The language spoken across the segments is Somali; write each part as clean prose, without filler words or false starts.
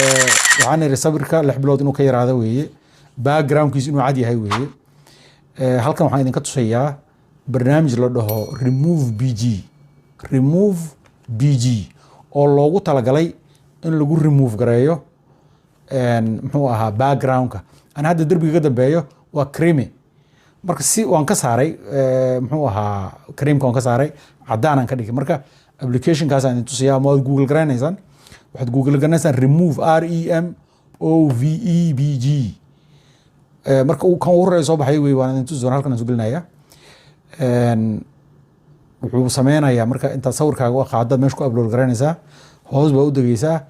waxaan iri sawirka 6 bilood inuu ka yaraado weeye backgroundkiisa inuu cad yahay weeye halkan waxaan idinka tusayaa barnaamij la dhaho remove bg oo loogu talagalay in lagu remove gareeyo muxuu ahaa backgroundka ana hadda darbiga ka dambeeyo waa creamy marka si waan ka saaray muxuu ahaa creamka waan ka saaray cadaan aan ka dhigay marka application kaas aan idin tusayaa ma Google garanaysaan waxaad Google garanaysaan remove REMOVEBG marka uu kan horeeyo soo baxay way waan idin tusayaa halkan aan soo gelinayaa wuxuu sameynayaa marka inta sawirkaaga qaadad meesha ku upload garanaysaa hoos baa u dagaysaa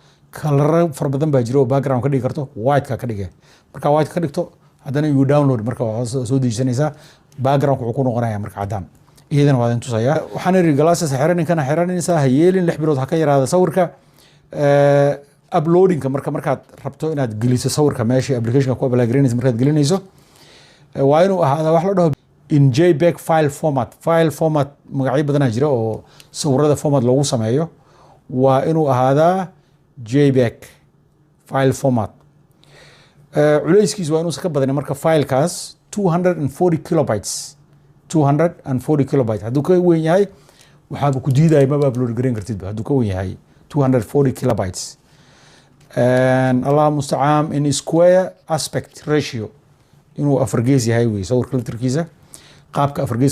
color far badan baa jiro background ka dhigi karto white ka dhigay marka white ka dhigto haddana you download marka waxaad soo dejisanaysaa background wuxuu ku noqonayaa marka cadaan iidan waa idin tusayaa waxaan iri glasses xiraninkana xiranaysaa hayeelin 6 bilood ha ka yaraada sawirka uploadingka markaad rabto inaad geliso sawirka meesha applicationka ku apply garanayso markaad gelinayso waa inuu ahaada wax la dhaho in JPEG file format magacyo badan jira oo sawirada format loogu sameeyo waa inuu ahaadaa JPEG file format culayskiisu waa inuusan ka badanin marka filekaas 240 kilobytes hadduu ka weyn yahay waxaaba ku diidaya maba upload garan kartid hadduu ka weyn yahay 240 kilobytes Allah musta'an in square aspect ratio inuu afar gees yahay wey sawirka laftirkiisa qaabka afar gees